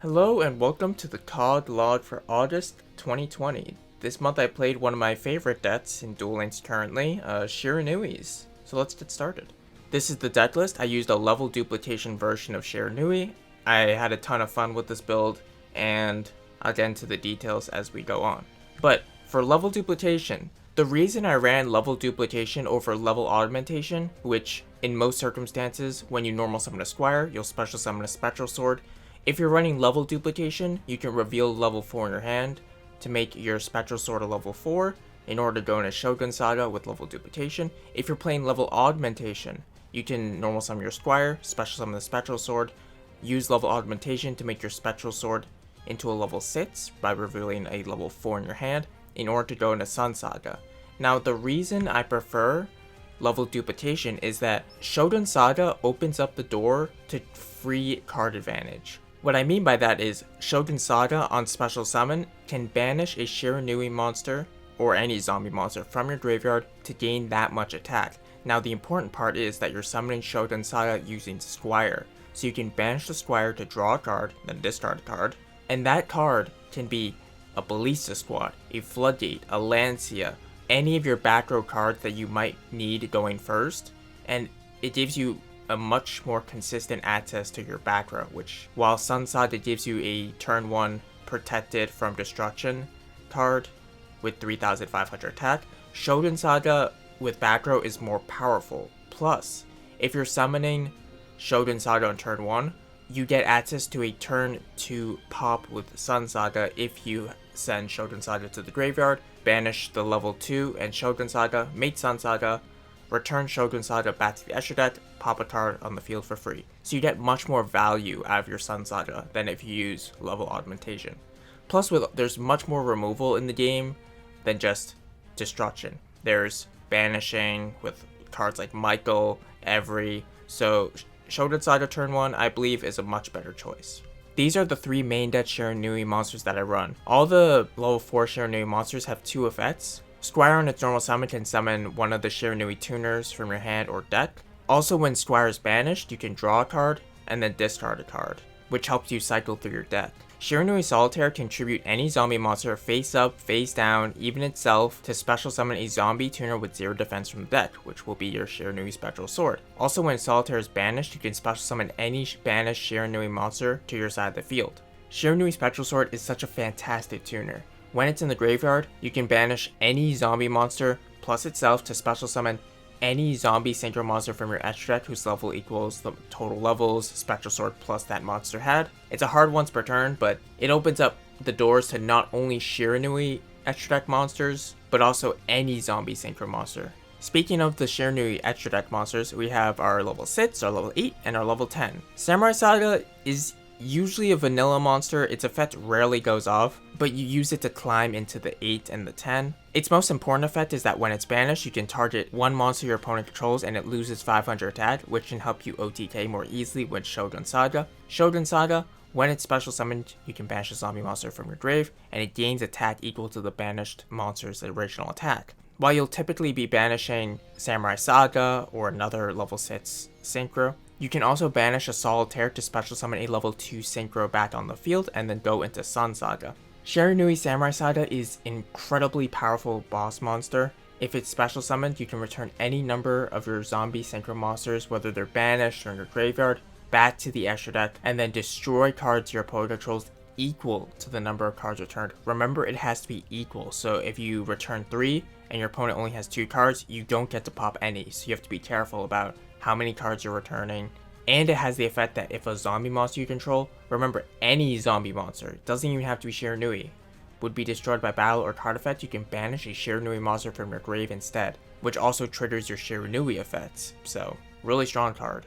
Hello and welcome to the KoG log for August 2020. This month I played one of my favorite decks in Duel Links currently, Shiranui's. So let's get started. This is the deck list. I used a level duplication version of Shiranui. I had a ton of fun with this build, and I'll get into the details as we go on. But for level duplication, the reason I ran level duplication over level augmentation, which in most circumstances, when you normal summon a Squire, you'll special summon a Spectral Sword. If you're running level duplication, you can reveal level 4 in your hand to make your Spectral Sword a level 4 in order to go into Shogun Saga with level duplication. If you're playing level augmentation, you can normal summon your Squire, special summon the Spectral Sword, use level augmentation to make your Spectral Sword into a level 6 by revealing a level 4 in your hand in order to go into Sun Saga. Now the reason I prefer level duplication is that Shogun Saga opens up the door to free card advantage. What I mean by that is, Shogun Saga on special summon can banish a Shiranui monster or any zombie monster from your graveyard to gain that much attack. Now the important part is that you're summoning Shogun Saga using Squire, so you can banish the Squire to draw a card, then discard a card, and that card can be a Ballista Squad, a Floodgate, a Lancia, any of your back row cards that you might need going first, and it gives you a much more consistent access to your back row, which while Sun Saga gives you a turn 1 protected from destruction card with 3500 attack, Shogun Saga with back row is more powerful. Plus, if you're summoning Shogun Saga on turn 1, you get access to a turn 2 pop with Sun Saga if you send Shogun Saga to the graveyard, banish the level 2 and Shogun Saga, make Sun Saga, return Shogun Saga back to the extra deck, pop a card on the field for free. So you get much more value out of your Sun Saga than if you use level augmentation. Plus, there's much more removal in the game than just destruction. There's banishing with cards like Michael, Every, so Shogun Saga turn 1 I believe is a much better choice. These are the 3 main deck Shiranui monsters that I run. All the level 4 Shiranui monsters have 2 effects. Squire on its normal summon can summon one of the Shiranui tuners from your hand or deck. Also, when Squire is banished, you can draw a card and then discard a card, which helps you cycle through your deck. Shiranui Solitaire can tribute any zombie monster face up, face down, even itself, to special summon a zombie tuner with 0 defense from the deck, which will be your Shiranui Spectral Sword. Also, when Solitaire is banished, you can special summon any banished Shiranui monster to your side of the field. Shiranui Spectral Sword is such a fantastic tuner. When it's in the graveyard, you can banish any zombie monster plus itself to special summon any zombie synchro monster from your extra deck whose level equals the total levels Spectral Sword plus that monster had. It's a hard once per turn, but it opens up the doors to not only Shiranui extra deck monsters, but also any zombie synchro monster. Speaking of the Shiranui extra deck monsters, we have our level 6, our level 8, and our level 10. Samurai Saga is usually a vanilla monster. Its effect rarely goes off, but you use it to climb into the 8 and the 10. Its most important effect is that when it's banished, you can target one monster your opponent controls and it loses 500 attack, which can help you OTK more easily with Shogun Saga. Shogun Saga, when it's special summoned, you can banish a zombie monster from your grave, and it gains attack equal to the banished monster's original attack. While you'll typically be banishing Samurai Saga or another level 6 synchro, you can also banish a Solitaire to special summon a level 2 synchro back on the field and then go into Sun Saga. Shiranui Samurai Saga is an incredibly powerful boss monster. If it's special summoned, you can return any number of your zombie synchro monsters, whether they're banished or in your graveyard, back to the extra deck, and then destroy cards your opponent controls equal to the number of cards returned. Remember, it has to be equal, so if you return 3 and your opponent only has 2 cards, you don't get to pop any, so you have to be careful about how many cards you're returning. And it has the effect that if a zombie monster you control, remember any zombie monster, doesn't even have to be Shiranui, would be destroyed by battle or card effect, you can banish a Shiranui monster from your grave instead, which also triggers your Shiranui effects, so really strong card.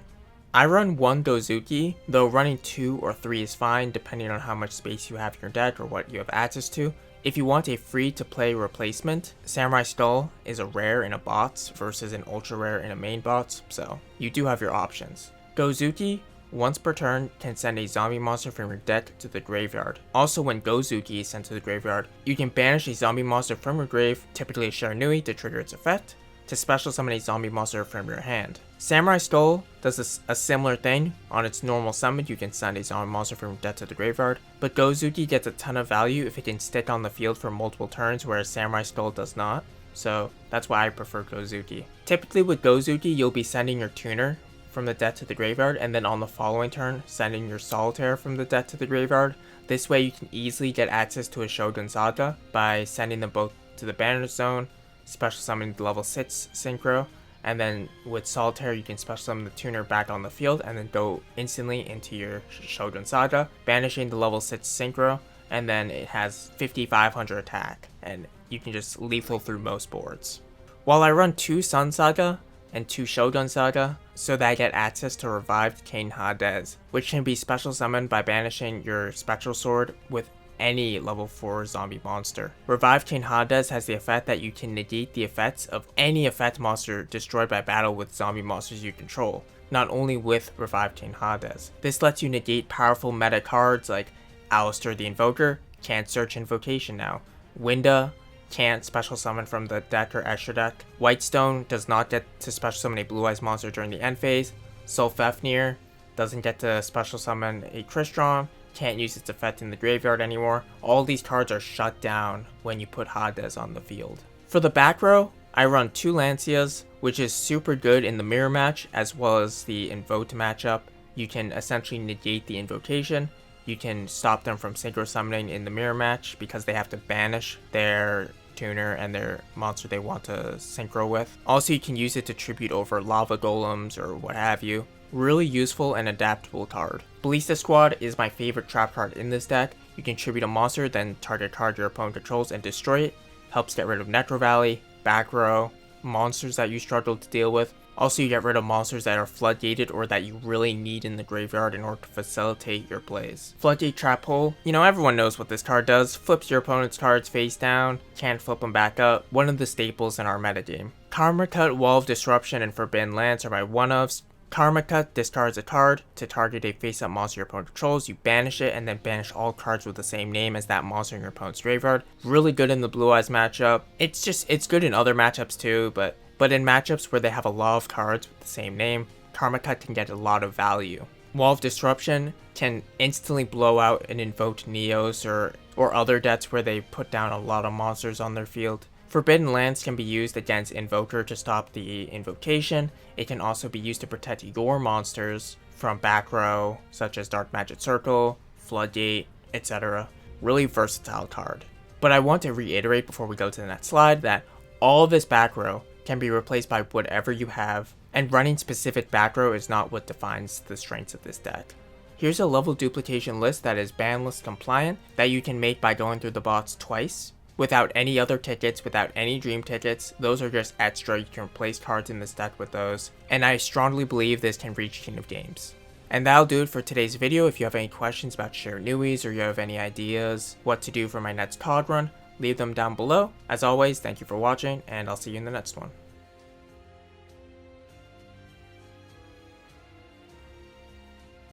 I run 1 Gozuki, though running 2 or 3 is fine depending on how much space you have in your deck or what you have access to. If you want a free-to-play replacement, Samurai Skull is a rare in a bots versus an ultra rare in a main bots, so you do have your options. Gozuki, once per turn, can send a zombie monster from your deck to the graveyard. Also, when Gozuki is sent to the graveyard, you can banish a zombie monster from your grave, typically a Shiranui, to trigger its effect, to special summon a zombie monster from your hand. Samurai Skull does a similar thing. On its normal summon, you can send a zombie monster from death to the graveyard, but Gozuki gets a ton of value if it can stick on the field for multiple turns, whereas Samurai Skull does not. So that's why I prefer Gozuki. Typically with Gozuki, you'll be sending your tuner from the death to the graveyard, and then on the following turn, sending your solitaire from the death to the graveyard. This way you can easily get access to a Shogun Saga by sending them both to the banner zone, special summoning the level 6 synchro, and then with solitaire you can special summon the tuner back on the field and then go instantly into your Shogun Saga, banishing the level 6 synchro, and then it has 5500 attack, and you can just lethal through most boards. While I run 2 Sun Saga and 2 Shogun Saga, so that I get access to Revived Kane Hades, which can be special summoned by banishing your Spectral Sword with any level 4 zombie monster. Revived Kane Hades has the effect that you can negate the effects of any effect monster destroyed by battle with zombie monsters you control, not only with Revived Kane Hades. This lets you negate powerful meta cards like Alistair the Invoker, can't search invocation now. Winda can't special summon from the deck or extra deck. Whitestone does not get to special summon a Blue Eyes monster during the end phase. Sulfafnir doesn't get to special summon a Crystron, can't use its effect in the graveyard anymore. All these cards are shut down when you put Hades on the field. For the back row, I run 2 Lancias, which is super good in the mirror match as well as the invoked matchup. You can essentially negate the invocation. You can stop them from synchro summoning in the mirror match because they have to banish their tuner and their monster they want to synchro with. Also, you can use it to tribute over lava golems or what have you. Really useful and adaptable card. Ballista Squad is my favorite trap card in this deck. You can tribute a monster, then target a card your opponent controls and destroy it. Helps get rid of Necro Valley, back row, monsters that you struggle to deal with. Also, you get rid of monsters that are floodgated or that you really need in the graveyard in order to facilitate your plays. Floodgate Trap Hole, everyone knows what this card does. Flips your opponent's cards face down, can't flip them back up. One of the staples in our metagame. Karma Cut, Wall of Disruption, and Forbidden Lance are my one-ofs. Karma Cut discards a card to target a face-up monster your opponent controls. You banish it and then banish all cards with the same name as that monster in your opponent's graveyard. Really good in the Blue Eyes matchup. It's good in other matchups too, but in matchups where they have a lot of cards with the same name, Karma Cut can get a lot of value. Wall of Disruption can instantly blow out an invoked Neos or other decks where they put down a lot of monsters on their field. Forbidden Lance can be used against Invoker to stop the invocation. It can also be used to protect your monsters from back row, such as Dark Magic Circle, Floodgate, etc. Really versatile card. But I want to reiterate before we go to the next slide that all of this back row can be replaced by whatever you have, and running specific back row is not what defines the strengths of this deck. Here's a level duplication list that is ban list compliant that you can make by going through the bots twice, without any other tickets, without any dream tickets. Those are just extra, you can replace cards in this deck with those, and I strongly believe this can reach King of Games. And that'll do it for today's video. If you have any questions about Shiranuis or you have any ideas what to do for my next COD run, leave them down below. As always, thank you for watching, and I'll see you in the next one.